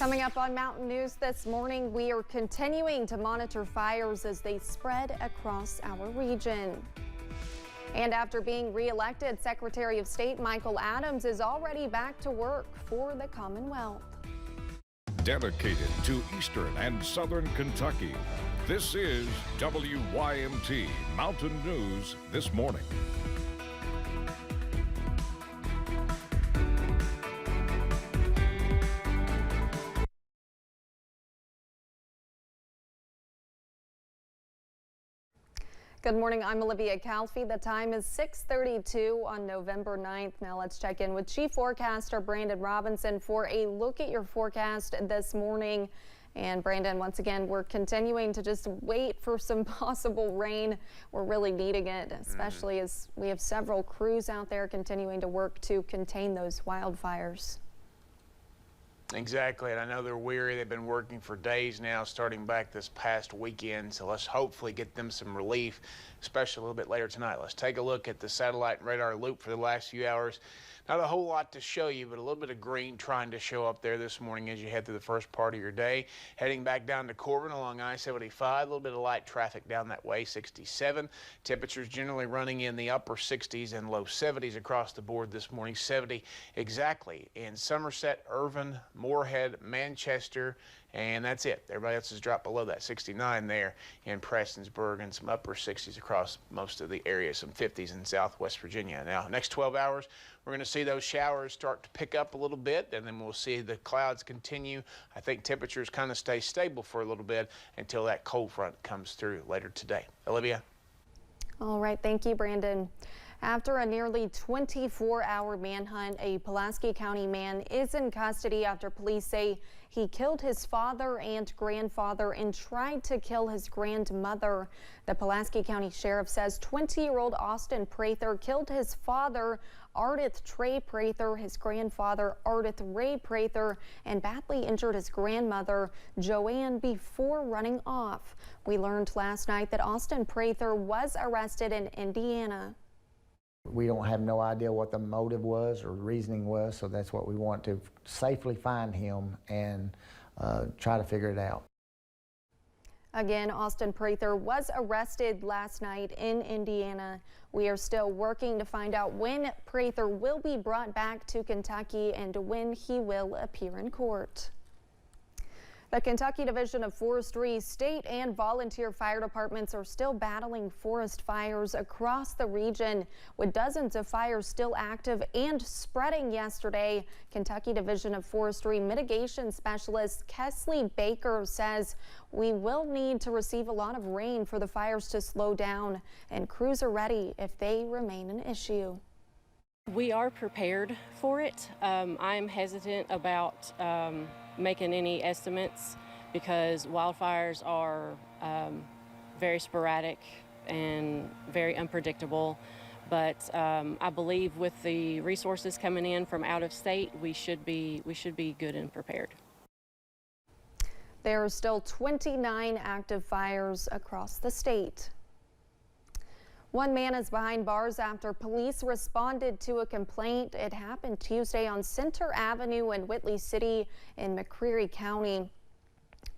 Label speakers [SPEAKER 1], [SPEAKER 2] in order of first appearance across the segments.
[SPEAKER 1] Coming up on Mountain News this morning, we are continuing to monitor fires as they spread across our region. And after being re-elected, Secretary of State Michael Adams is already back to work for the Commonwealth.
[SPEAKER 2] Dedicated to Eastern and Southern Kentucky, this is WYMT Mountain News this morning.
[SPEAKER 1] Good morning, I'm Olivia Calfee. The time is 6:32 on November 9th. Now let's check in with Chief Forecaster Brandon Robinson for a look at your forecast this morning. And Brandon, once again, we're continuing to just wait for some possible rain. We're really needing it, especially as we have several crews out there continuing to work to contain those wildfires.
[SPEAKER 3] Exactly, and I know they're weary. They've been working for days now, starting back this past weekend, so let's hopefully get them some relief, especially a little bit later tonight. Let's take a look at the satellite and radar loop for the last few hours. Not a whole lot to show you, but a little bit of green trying to show up there this morning as you head through the first part of your day. Heading back down to Corbin along I-75, a little bit of light traffic down that way, 67. Temperatures generally running in the upper 60s and low 70s across the board this morning, 70 exactly in Somerset, Irvine, Moorhead, Manchester, and that's it. Everybody else has dropped below that, 69 there in Prestonsburg, and some upper 60s across most of the area, some 50s in Southwest Virginia. Now, next 12 hours, we're going to see those showers start to pick up a little bit, and then we'll see the clouds continue. I think temperatures kind of stay stable for a little bit until that cold front comes through later today. Olivia?
[SPEAKER 1] All right, thank you, Brandon. After a nearly 24-hour manhunt, a Pulaski County man is in custody after police say he killed his father and grandfather and tried to kill his grandmother. The Pulaski County Sheriff says 20-year-old Austin Prather killed his father, Ardith Trey Prather, his grandfather, Ardith Ray Prather, and badly injured his grandmother, Joanne, before running off. We learned last night that Austin Prather was arrested in Indiana.
[SPEAKER 4] We don't have no idea what the motive was or reasoning was, so that's what we want, to safely find him and try to figure it out.
[SPEAKER 1] Again, Austin Prather was arrested last night in Indiana. We are still working to find out when Prather will be brought back to Kentucky and when he will appear in court. The Kentucky Division of Forestry, state and volunteer fire departments are still battling forest fires across the region, with dozens of fires still active and spreading yesterday. Kentucky Division of Forestry mitigation specialist Kesley Baker says we will need to receive a lot of rain for the fires to slow down, and crews are ready if they remain an issue.
[SPEAKER 5] We are prepared for it. I'm hesitant about making any estimates because wildfires are very sporadic and very unpredictable. But I believe with the resources coming in from out of state, we should be good and prepared.
[SPEAKER 1] There are still 29 active fires across the state. One man is behind bars after police responded to a complaint. It happened Tuesday on Center Avenue in Whitley City in McCreary County.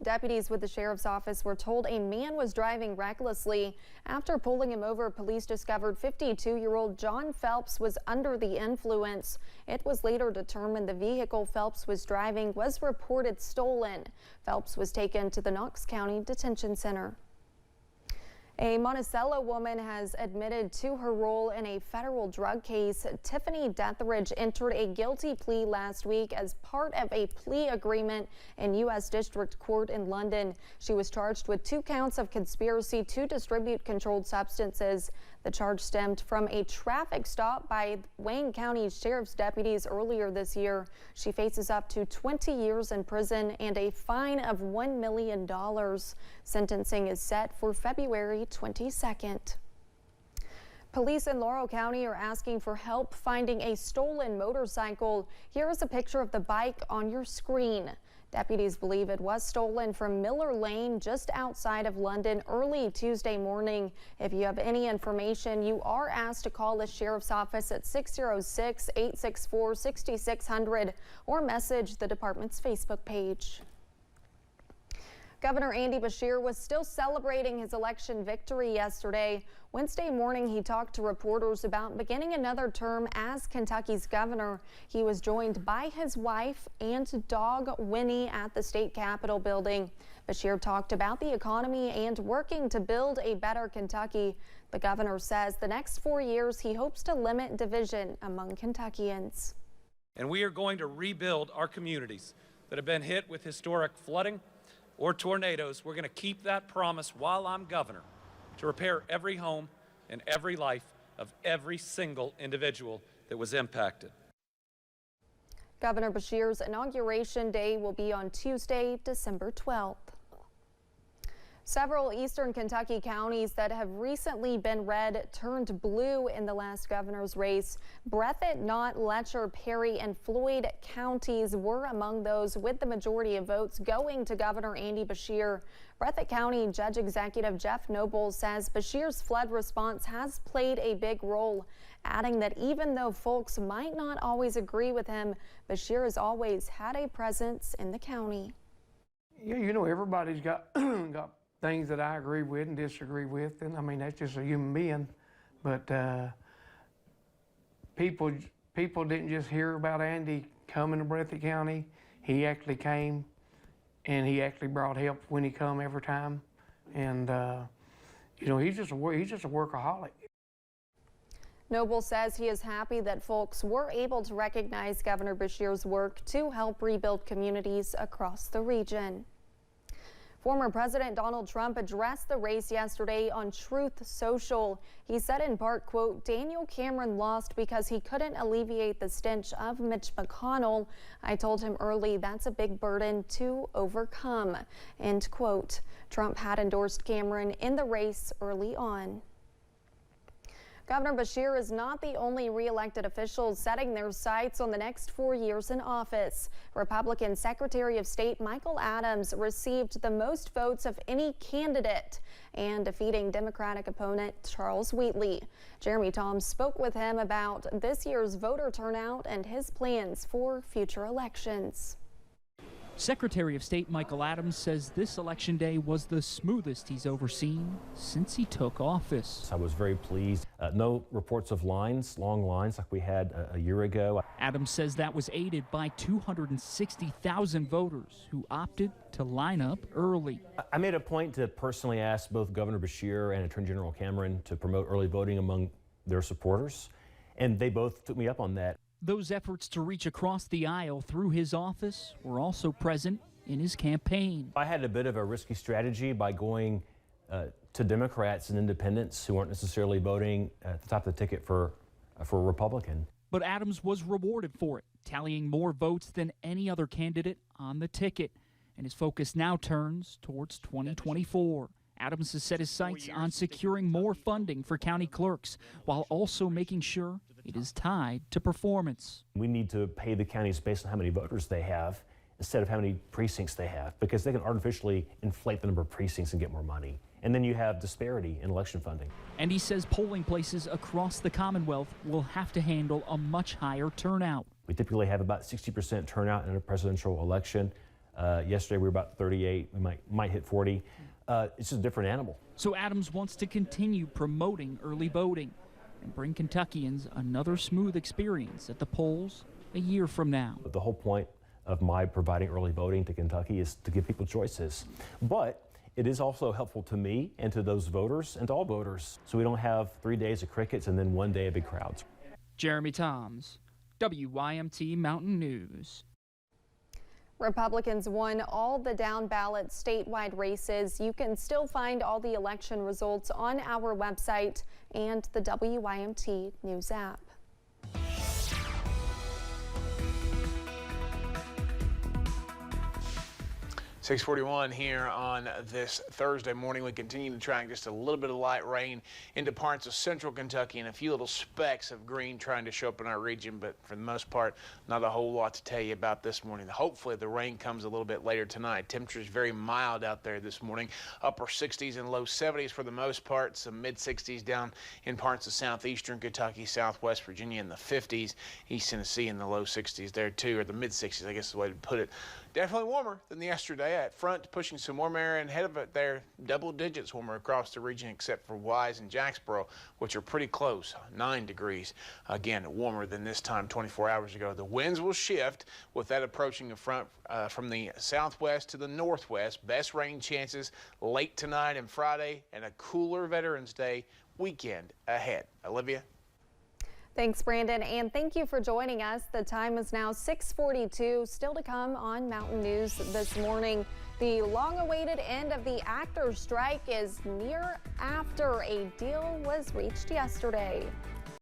[SPEAKER 1] Deputies with the sheriff's office were told a man was driving recklessly. After pulling him over, police discovered 52-year-old John Phelps was under the influence. It was later determined the vehicle Phelps was driving was reported stolen. Phelps was taken to the Knox County Detention Center. A Monticello woman has admitted to her role in a federal drug case. Tiffany Detheridge entered a guilty plea last week as part of a plea agreement in U.S. District Court in London. She was charged with 2 counts of conspiracy to distribute controlled substances. The charge stemmed from a traffic stop by Wayne County Sheriff's deputies earlier this year. She faces up to 20 years in prison and a fine of $1 million. Sentencing is set for February 22nd. Police in Laurel County are asking for help finding a stolen motorcycle. Here is a picture of the bike on your screen. Deputies believe it was stolen from Miller Lane just outside of London early Tuesday morning. If you have any information, you are asked to call the sheriff's office at 606-864-6600 or message the department's Facebook page. Governor Andy Beshear was still celebrating his election victory yesterday. Wednesday morning, he talked to reporters about beginning another term as Kentucky's governor. He was joined by his wife and dog Winnie at the state capitol building. Beshear talked about the economy and working to build a better Kentucky. The governor says the next 4 years he hopes to limit division among Kentuckians.
[SPEAKER 6] And we are going to rebuild our communities that have been hit with historic flooding or tornadoes. We're going to keep that promise while I'm governor, to repair every home and every life of every single individual that was impacted.
[SPEAKER 1] Governor Beshear's inauguration day will be on Tuesday, December 12th. Several eastern Kentucky counties that have recently been red turned blue in the last governor's race. Breathitt, Knott, Letcher, Perry, and Floyd counties were among those with the majority of votes going to Governor Andy Beshear. Breathitt County Judge Executive Jeff Noble says Beshear's flood response has played a big role, adding that even though folks might not always agree with him, Beshear has always had a presence in the county.
[SPEAKER 7] Yeah, you know, everybody's got got things that I agree with and disagree with, and I mean, that's just a human being. But people didn't just hear about Andy coming to Breathitt County. He actually came, and he actually brought help when he come every time. And you know, he's just a workaholic.
[SPEAKER 1] Noble says he is happy that folks were able to recognize Governor Beshear's work to help rebuild communities across the region. Former President Donald Trump addressed the race yesterday on Truth Social. He said in part, quote, "Daniel Cameron lost because he couldn't alleviate the stench of Mitch McConnell. I told him early that's a big burden to overcome," end quote. Trump had endorsed Cameron in the race early on. Governor Beshear is not the only re-elected official setting their sights on the next 4 years in office. Republican Secretary of State Michael Adams received the most votes of any candidate and defeating Democratic opponent Charles Wheatley. Jeremy Toms spoke with him about this year's voter turnout and his plans for future elections.
[SPEAKER 8] Secretary of State Michael Adams says this election day was the smoothest he's overseen since he took office.
[SPEAKER 9] I was very pleased. No reports of long lines like we had a year ago.
[SPEAKER 8] Adams says that was aided by 260,000 voters who opted to line up early.
[SPEAKER 9] I made a point to personally ask both Governor Beshear and Attorney General Cameron to promote early voting among their supporters, and they both took me up on that.
[SPEAKER 8] Those efforts to reach across the aisle through his office were also present in his campaign.
[SPEAKER 9] I had a bit of a risky strategy by going to Democrats and independents who weren't necessarily voting at the top of the ticket for a Republican.
[SPEAKER 8] But Adams was rewarded for it, tallying more votes than any other candidate on the ticket. And his focus now turns towards 2024. Adams has set his sights on securing more funding for county clerks while also making sure it is tied to performance.
[SPEAKER 9] We need to pay the counties based on how many voters they have instead of how many precincts they have, because they can artificially inflate the number of precincts and get more money. And then you have disparity in election funding.
[SPEAKER 8] And he says polling places across the Commonwealth will have to handle a much higher turnout.
[SPEAKER 9] We typically have about 60% turnout in a presidential election. Yesterday we were about 38, we might hit 40. It's just a different animal.
[SPEAKER 8] So Adams wants to continue promoting early voting and bring Kentuckians another smooth experience at the polls a year from now.
[SPEAKER 9] The whole point of my providing early voting to Kentucky is to give people choices. But it is also helpful to me and to those voters and to all voters, so we don't have 3 days of crickets and then 1 day of big crowds.
[SPEAKER 8] Jeremy Toms, WYMT Mountain News.
[SPEAKER 1] Republicans won all the down-ballot statewide races. You can still find all the election results on our website and the WYMT News app.
[SPEAKER 3] 6:41 here on this Thursday morning. We continue to track just a little bit of light rain into parts of central Kentucky and a few little specks of green trying to show up in our region, but for the most part, not a whole lot to tell you about this morning. Hopefully the rain comes a little bit later tonight. Temperatures very mild out there this morning. Upper 60s and low 70s for the most part. Some mid 60s down in parts of southeastern Kentucky, southwest Virginia in the 50s. East Tennessee in the low 60s there too, or the mid 60s, I guess is the way to put it. Definitely warmer than yesterday. At front, pushing some warm air, and ahead of it there, double digits warmer across the region except for Wise and Jacksboro, which are pretty close, 9 degrees. Again, warmer than this time 24 hours ago. The winds will shift with that approaching the front from the southwest to the northwest. Best rain chances late tonight and Friday, and a cooler Veterans Day weekend ahead. Olivia?
[SPEAKER 1] Thanks, Brandon, and thank you for joining us. The time is now 6:42. Still to come on Mountain News this morning. The long-awaited end of the actors' strike is near after a deal was reached yesterday.